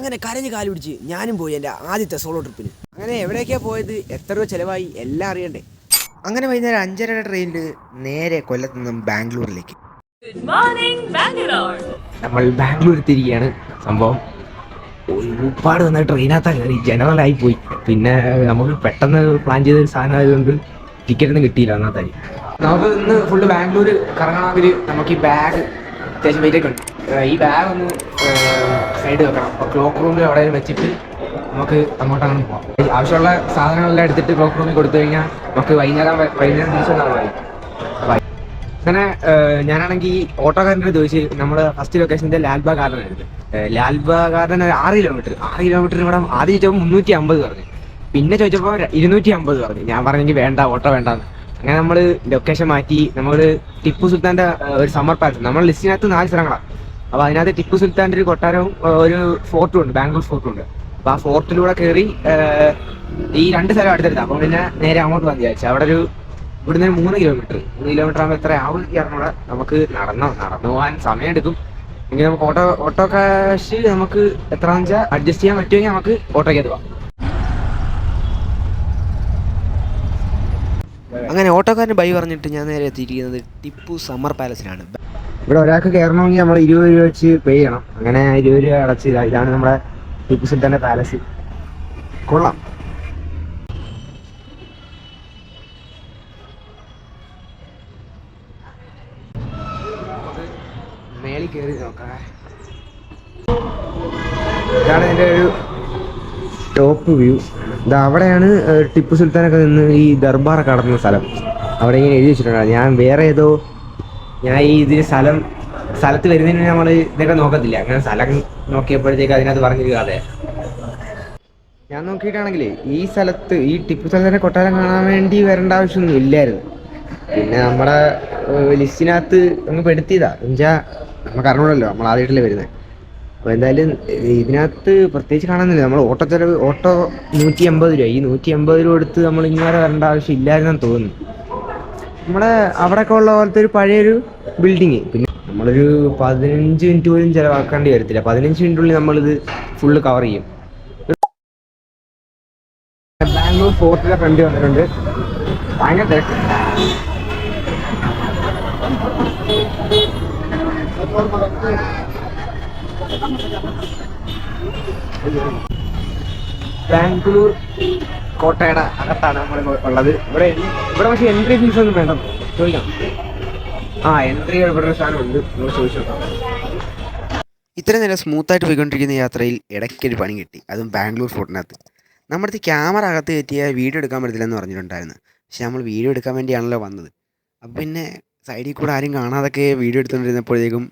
അങ്ങനെ കരഞ്ഞ് കാല് പിടിച്ച് ഞാനും പോയി എൻ്റെ ആദ്യത്തെ സോളോ ട്രിപ്പിന്. അങ്ങനെ എവിടേക്കാണ് പോയത്, എത്ര രൂപ ചിലവായി എല്ലാം അറിയണ്ടേ. അങ്ങനെ വൈകുന്നേരം 5:30 ട്രെയിനിൽ നേരെ കൊല്ലത്ത് നിന്നും ബാംഗ്ലൂരിലേക്ക്. നമ്മൾ ബാംഗ്ലൂർ എത്തിയിരിക്കുകയാണ്. സംഭവം ഒരുപാട് നന്നായി ട്രെയിനകത്താണ് കയറി, ജനറലായി പോയി. പിന്നെ നമുക്ക് പെട്ടെന്ന് പ്ലാൻ ചെയ്ത സാധനം ആയതുകൊണ്ട് ടിക്കറ്റൊന്നും കിട്ടിയില്ല. അന്നത്തെ നമുക്ക് ഇന്ന് ഫുള്ള് ബാംഗ്ലൂർ കറങ്ങണമെങ്കിൽ നമുക്ക് ഈ ബാഗ് അത്യാവശ്യം വെയിറ്റൊക്കെ ഉണ്ട്. ഈ ബാഗ് ഒന്ന് സൈഡ് വെക്കണം. അപ്പോൾ ക്ലോക്ക് റൂമിൽ അവിടെ വെച്ചിട്ട് നമുക്ക് അങ്ങോട്ടങ്ങനെ പോകാം. ആവശ്യമുള്ള സാധനങ്ങളെല്ലാം എടുത്തിട്ട് ക്ലോക്ക് റൂമിൽ കൊടുത്തു കഴിഞ്ഞാൽ നമുക്ക് വൈകുന്നേരം തിരിച്ചൊന്നായി. അങ്ങനെ ഞാനാണെങ്കിൽ ഓട്ടോക്കാരൻ്റെ ചോദിച്ച് നമ്മൾ ഫസ്റ്റ് ലൊക്കേഷൻ്റെ ലാൽബാഗ് ഗാർഡൻ ആയിരുന്നു. ലാൽബാഗ് ഗാർഡൻ 6 കിലോമീറ്റർ ഇവിടെ ആദ്യം ചോദിച്ചപ്പോൾ 350 പറഞ്ഞു. പിന്നെ ചോദിച്ചപ്പോൾ 250 പറഞ്ഞു. ഞാൻ പറഞ്ഞെങ്കിൽ വേണ്ട, ഓട്ടോ വേണ്ടാന്ന്. അങ്ങനെ നമ്മൾ ലൊക്കേഷൻ മാറ്റി. നമ്മൾ ടിപ്പു സുൽത്താൻ്റെ ഒരു സമ്മർ പാലസ്, നമ്മൾ ലിസ്റ്റിനകത്ത് 4 സ്ഥലങ്ങളാണ്. അപ്പോൾ അതിനകത്ത് ടിപ്പു സുൽത്താൻ്റെ ഒരു കൊട്ടാരവും ഒരു ഫോർട്ടും ഉണ്ട്, ബാംഗ്ലൂർ ഫോർട്ടും ഉണ്ട്. അപ്പോൾ ആ ഫോർട്ടിലൂടെ കയറി ഈ 2 സ്ഥലം അടുത്തെടുത്താൽ. അപ്പോൾ പിന്നെ നേരെ അങ്ങോട്ട് വന്ന് വിചാരിച്ചു. അവിടെ ഒരു ഇവിടുന്ന് 3 കിലോമീറ്റർ ആകുമ്പോൾ എത്ര ആവും അറിഞ്ഞൂടെ. നമുക്ക് നടന്നു പോകാൻ സമയമെടുക്കും. എങ്കിൽ നമുക്ക് ഓട്ടോ കാശ് നമുക്ക് എത്രയാണെന്ന് വെച്ചാൽ അഡ്ജസ്റ്റ് ചെയ്യാൻ പറ്റുമെങ്കിൽ നമുക്ക് ഓട്ടോയ്ക്ക് പോവാം. അങ്ങനെ ഓട്ടോക്കാരന് ബൈ പറഞ്ഞിട്ട് ഞാൻ നേരെ എത്തിയിരിക്കുന്നത് ടിപ്പു സമ്മർ പാലസിലാണ്. ഇവിടെ ഒരാൾക്ക് കയറണമെങ്കിൽ നമ്മൾ 20 രൂപ വെച്ച് പേ ചെയ്യണം. അങ്ങനെ 20 രൂപ അടച്ച് ഇതാണ് നമ്മുടെ ടിപ്പു സുൽത്താൻ്റെ പാലസ്. കൊള്ളാം. മേളിൽ കയറി നോക്കാം. ഇതാണ് എൻ്റെ ഒരു ടോപ്പ് വ്യൂ. ഇത് അവിടെയാണ് ടിപ്പു സുൽത്താനൊക്കെ നിന്ന് ഈ ദർബാറൊക്കെ നടത്തുന്ന സ്ഥലം. അവിടെ ഇങ്ങനെ എഴുതി വെച്ചിട്ടുണ്ട്. ഞാൻ ഈ ഇതിന് സ്ഥലത്ത് വരുന്നതിന് നമ്മൾ ഇതൊക്കെ നോക്കത്തില്ല. അങ്ങനെ സ്ഥലം നോക്കിയപ്പോഴത്തേക്ക് അതിനകത്ത് പറഞ്ഞൊരു കഥ ഞാൻ നോക്കിയിട്ടാണെങ്കിലേ ഈ സ്ഥലത്ത് ഈ ടിപ്പു സുൽത്താൻ്റെ കൊട്ടാരം കാണാൻ വേണ്ടി വരേണ്ട ആവശ്യമൊന്നും ഇല്ലായിരുന്നു. പിന്നെ നമ്മുടെ ലിസ്റ്റിനകത്ത് അങ്ങ് പെടുത്തിയതാ. എന്നുവെച്ചാൽ നമുക്ക് അറിഞ്ഞൂടല്ലോ, നമ്മൾ ആദ്യമായിട്ടല്ലേ വരുന്നത്. അപ്പോൾ എന്തായാലും ഇതിനകത്ത് പ്രത്യേകിച്ച് കാണുന്നില്ല. നമ്മൾ ഓട്ടോ 180 രൂപ. ഈ 180 രൂപ എടുത്ത് നമ്മൾ ഇങ്ങനെ വരേണ്ട ആവശ്യം ഇല്ലായിരുന്നെന്ന് തോന്നുന്നു. നമ്മുടെ അവിടെയൊക്കെ ഉള്ള പോലത്തെ ഒരു പഴയൊരു ബിൽഡിങ്. പിന്നെ നമ്മളൊരു 15 മിനിറ്റ് പോലും ചിലവാക്കേണ്ടി വരത്തില്ല. 15 മിനിറ്റിനുള്ളിൽ നമ്മളിത് ഫുള്ള് കവർ ചെയ്യും. ബാംഗ്ലൂർ ഫോർട്ടിലെ ഫ്രണ്ട് വന്നിട്ടുണ്ട്. ഭയങ്കര തിരക്ക്. ബാംഗ്ലൂർ കോട്ടയുടെ അകത്താണ് നമ്മൾ ഉള്ളത്. ഇവിടെ പക്ഷേ എൻട്രി ഫീസ് ഒന്നും വേണ്ട, ചോദിക്കാം. എൻട്രി ഇവിടെ ഒരു സാധനമുണ്ട്, നമ്മൾ ചോദിച്ചു നോക്കാം. ഇത്രയും നേരം സ്മൂത്തായിട്ട് പോയിക്കൊണ്ടിരിക്കുന്ന യാത്രയിൽ ഇടയ്ക്കൊരു പണി കിട്ടി, അതും ബാംഗ്ലൂർ ഫോർട്ടിനകത്ത്. നമ്മുടെ അടുത്ത് ക്യാമറ അകത്ത് കയറ്റിയാൽ വീഡിയോ എടുക്കാൻ പറ്റത്തില്ലെന്ന് പറഞ്ഞിട്ടുണ്ടായിരുന്നു. പക്ഷെ നമ്മൾ വീഡിയോ എടുക്കാൻ വേണ്ടിയാണല്ലോ വന്നത്. അപ്പം പിന്നെ സൈഡിൽ കൂടെ ആരും കാണാതൊക്കെ വീഡിയോ എടുത്തുകൊണ്ടിരുന്നപ്പോഴത്തേക്കും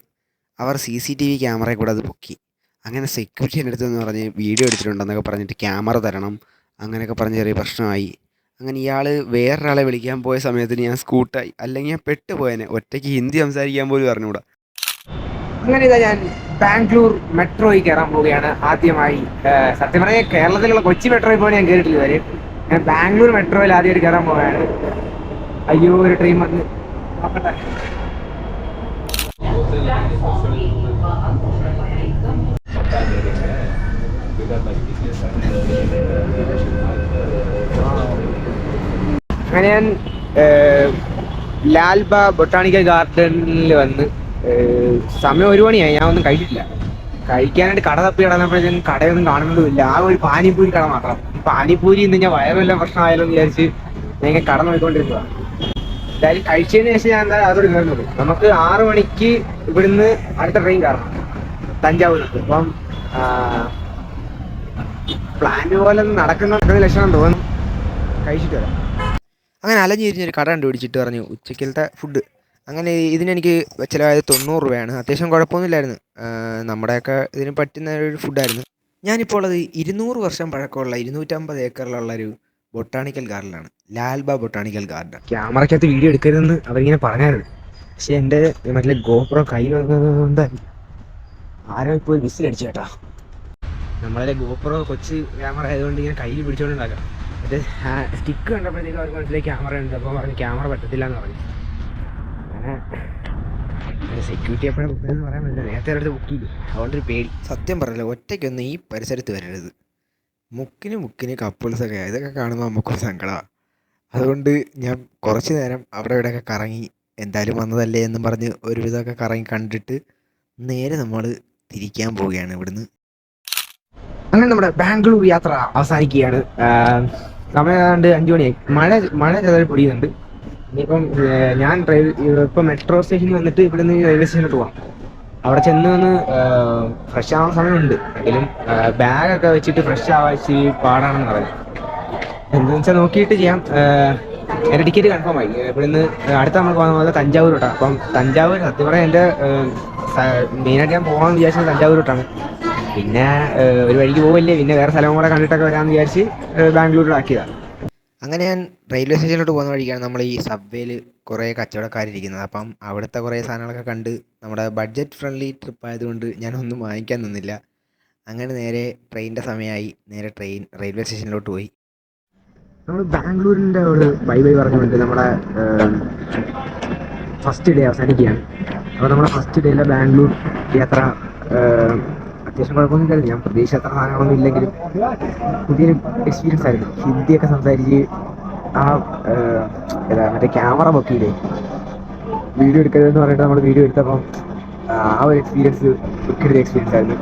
അവർ CCTV ക്യാമറയിൽ കൂടെ അത് പൊക്കി. അങ്ങനെ സെക്യൂരിറ്റി എൻ്റെ അടുത്തെന്ന് പറഞ്ഞ് വീഡിയോ എടുത്തിട്ടുണ്ടെന്നൊക്കെ പറഞ്ഞിട്ട് ക്യാമറ തരണം അങ്ങനെയൊക്കെ പറഞ്ഞ് ചെറിയ പ്രശ്നമായി. അങ്ങനെ ഇയാൾ വേറൊരാളെ വിളിക്കാൻ പോയ സമയത്തിന് ഞാൻ സ്കൂട്ടായി, അല്ലെങ്കിൽ ഞാൻ പെട്ടുപോയനെ. ഒറ്റയ്ക്ക് ഹിന്ദി സംസാരിക്കാൻ പോലും അറിഞ്ഞുകൂടാ. അങ്ങനെ ഇതാ ഞാൻ ബാംഗ്ലൂർ മെട്രോയിൽ കയറാൻ പോവുകയാണ് ആദ്യമായി. സത്യം പറഞ്ഞാൽ കേരളത്തിലുള്ള കൊച്ചി മെട്രോയിൽ പോകാൻ ഞാൻ കയറിയിട്ടില്ല ഇതുവരെ. ഞാൻ ബാംഗ്ലൂർ മെട്രോയിൽ ആദ്യമായിട്ട് കയറാൻ പോവുകയാണ്. അയ്യോ, ഒരു ട്രെയിൻ വന്ന് നോക്കട്ടെ. അങ്ങനെ ഞാൻ ലാൽബ ബൊട്ടാണിക്കൽ ഗാർഡനിൽ വന്ന് സമയം 1 മണിയായി. ഞാൻ ഒന്നും കഴിച്ചിട്ടില്ല. കഴിക്കാനായിട്ട് കട തപ്പി കിടന്നപ്പോഴത്തേക്കും കടയൊന്നും കാണുന്നതുമില്ല. ആ ഒരു പാനിപൂരി കട മാത്രം. പാനിപൂരി ഇന്ന് ഞാൻ വയറുമെല്ലാം പ്രശ്നമായാലോ എന്ന് വിചാരിച്ച് ഞാൻ കട നോക്കിക്കൊണ്ടിരിക്കുക. എന്തായാലും കഴിച്ചതിന് ശേഷം ഞാൻ എന്തായാലും അതോട് കയറുന്നത്. നമുക്ക് 6 മണിക്ക് ഇവിടുന്ന് അടുത്ത ട്രെയിൻ കയറണം തഞ്ചാവൂർക്ക്. അപ്പം പ്ലാൻ പോലെ നടക്കുന്ന ലക്ഷണം തോന്നുന്നു. കഴിച്ചിട്ട് വരാം. അങ്ങനെ അലഞ്ഞിരിഞ്ഞൊരു കട കണ്ടുപിടിച്ചിട്ട് പറഞ്ഞു ഉച്ചക്കലത്തെ ഫുഡ്. അങ്ങനെ ഇതിനെനിക്ക് ചിലവായത് 90 രൂപയാണ്. അത്യാവശ്യം കുഴപ്പമൊന്നുമില്ലായിരുന്നു. നമ്മുടെയൊക്കെ ഇതിന് പറ്റുന്ന ഒരു ഫുഡായിരുന്നു. ഞാനിപ്പോൾ ഉള്ളത് 200 വർഷം പഴക്കമുള്ള 250 ഏക്കറിലുള്ള ഒരു ബൊട്ടാണിക്കൽ ഗാർഡനാണ്, ലാൽബ ബൊട്ടാണിക്കൽ ഗാർഡൻ. ക്യാമറയ്ക്കകത്ത് വീഡിയോ എടുക്കരുതെന്ന് അവരിങ്ങനെ പറഞ്ഞായിരുന്നു. പക്ഷെ എൻ്റെ മറ്റേ ഗോപ്രോ കയ്യിൽ വന്നതുകൊണ്ട് ആരോ ഇപ്പോൾ വിസിലടിച്ചു കേട്ടോ. നമ്മളെ ഗോപ്രോ കൊച്ചു ക്യാമറ ആയതുകൊണ്ട് ഇങ്ങനെ കയ്യിൽ പിടിച്ചുകൊണ്ടുണ്ടാക്കാം. മറ്റേ സ്റ്റിക്ക് കണ്ടപ്പോഴത്തേക്കും അവർക്ക് മനസ്സിലായി ക്യാമറ ഉണ്ട്. അപ്പോൾ പറഞ്ഞ് ക്യാമറ പറ്റത്തില്ല എന്ന് പറഞ്ഞു. അങ്ങനെ സെക്യൂരിറ്റി എപ്പോഴും ബുക്ക് എന്ന് പറയാൻ പറ്റില്ല, നേരത്തെ അടുത്ത് ബുക്ക് ചെയ്തു, അതുകൊണ്ടൊരു പേടി. സത്യം പറയല്ലോ, ഒറ്റയ്ക്കൊന്നും ഈ പരിസരത്ത് വരരുത്. മുക്കിന് കപ്പിൾസൊക്കെ ഇതൊക്കെ കാണുമ്പോൾ നമുക്കൊരു സങ്കടമാണ്. അതുകൊണ്ട് ഞാൻ കുറച്ച് നേരം അവിടെ ഇവിടെയൊക്കെ കറങ്ങി, എന്തായാലും വന്നതല്ലേ എന്നും പറഞ്ഞ് ഒരുവിധമൊക്കെ കറങ്ങി കണ്ടിട്ട് നേരെ നമ്മൾ തിരിക്കാൻ പോവുകയാണ് ഇവിടുന്ന്. അങ്ങനെ നമ്മുടെ ബാംഗ്ലൂർ യാത്ര അവസാനിക്കുകയാണ്. സമയം ഏതാണ്ട് 5 മണിയായി. മഴ ചെറുതായി പൊടിയുന്നുണ്ട്. ഇനിയിപ്പം ഞാൻ ഇപ്പം മെട്രോ സ്റ്റേഷനിൽ വന്നിട്ട് ഇവിടുന്ന് റെയിൽവേ സ്റ്റേഷനിലോട്ട് പോകാം. അവിടെ ചെന്ന് വന്ന് ഫ്രഷ് ആവാൻ സമയമുണ്ട്. എങ്കിലും ബാഗൊക്കെ വെച്ചിട്ട് ഫ്രഷ് ആവാൻ ഇച്ചിരി പാടാണെന്ന് പറഞ്ഞു. എന്താണെന്ന് വെച്ചാൽ നോക്കിയിട്ട് ചെയ്യാം. എൻ്റെ ടിക്കറ്റ് കൺഫേം ആയി. ഇവിടുന്ന് അടുത്ത നമ്മൾ പോകുന്നത് തഞ്ചാവൂരോട്ടാണ്. അപ്പം തഞ്ചാവൂർ സത്യം പറയാൻ എൻ്റെ മെയിനായിട്ട് ഞാൻ പോകാമെന്ന് വിചാരിച്ചത് തഞ്ചാവൂരോട്ടാണ്. പിന്നെ ഒരു വഴിക്ക് പോവില്ലേ, പിന്നെ വേറെ സ്ഥലം കൂടെ കണ്ടിട്ടൊക്കെ വരാമെന്ന് വിചാരിച്ച് ബാംഗ്ലൂരിലാക്കിയതാണ്. അങ്ങനെ ഞാൻ റെയിൽവേ സ്റ്റേഷനിലോട്ട് പോകുന്ന വഴിക്കാണ് നമ്മൾ ഈ സബ്വേയിൽ കുറേ കച്ചവടക്കാരിരിക്കുന്നത്. അപ്പം അവിടുത്തെ കുറേ സാധനങ്ങളൊക്കെ കണ്ട് നമ്മുടെ ബഡ്ജറ്റ് ഫ്രണ്ട്ലി ട്രിപ്പ് ആയതുകൊണ്ട് ഞാനൊന്നും വാങ്ങിക്കാൻ നിന്നില്ല. അങ്ങനെ നേരെ ട്രെയിനിൻ്റെ സമയമായി. നേരെ റെയിൽവേ സ്റ്റേഷനിലോട്ട് പോയി. നമ്മൾ ബാംഗ്ലൂരിൻ്റെ ഒരു ബൈ പറഞ്ഞുകൊണ്ട് നമ്മുടെ ഫസ്റ്റ് ഡേ അവസാനിക്കുകയാണ്. അപ്പോൾ നമ്മുടെ ഫസ്റ്റ് ഡേയിലെ ബാംഗ്ലൂർ യാത്ര അത്യാവശ്യം കുഴപ്പമൊന്നുമില്ലായിരുന്നു. ഞാൻ പ്രതീക്ഷ അത്ര സാധനങ്ങളൊന്നും ഇല്ലെങ്കിലും പുതിയൊരു എക്സ്പീരിയൻസ് ആയിരുന്നു. ഹിന്ദിയൊക്കെ സംസാരിച്ച് മറ്റേ ക്യാമറ പൊക്കിയില്ലേ, വീഡിയോ എടുക്കരുതെന്ന് പറഞ്ഞിട്ട് നമ്മൾ വീഡിയോ എടുത്തപ്പം ഒരു എക്സ്പീരിയൻസ് ഒത്തിരി എക്സ്പീരിയൻസ് ആയിരുന്നു.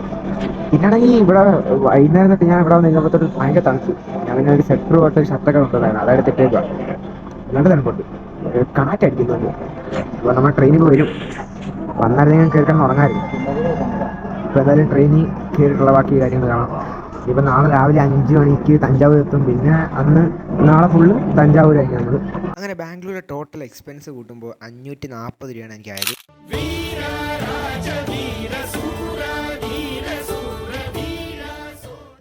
പിന്നാണെങ്കിൽ ഇവിടെ വൈകുന്നേരം തൊട്ട് ഞാൻ ഇവിടെ നിന്നപ്പോഴത്തോട്ട് ഭയങ്കര തണുപ്പ്. ഞാൻ പിന്നെ ഒരു സെറ്റർ പോലത്തെ ഷർട്ടൊക്കെ കൊണ്ടുവന്നായിരുന്നു, അതെടുത്തിട്ടേക്കുക. നല്ല തണുപ്പുണ്ട്, കാറ്റടിക്കുന്നുണ്ട്. അപ്പോൾ നമ്മൾ ട്രെയിനിൽ വരും. വന്നാലും ഞാൻ കേൾക്കാൻ ഉറങ്ങായിരുന്നു. ഇപ്പോൾ എന്തായാലും ട്രെയിനിൽ കയറിയിട്ടുള്ള ബാക്കി കാര്യങ്ങൾ കാണാം. ഇപ്പം നാളെ രാവിലെ 5 മണിക്ക് തഞ്ചാവൂർ എത്തും. പിന്നെ നാളെ ഫുള്ള് തഞ്ചാവൂരായിരിക്കും നമ്മൾ. അങ്ങനെ ബാംഗ്ലൂരിലെ ടോട്ടൽ എക്സ്പെൻസ് കൂട്ടുമ്പോൾ 540 രൂപയാണ് എനിക്കായത്.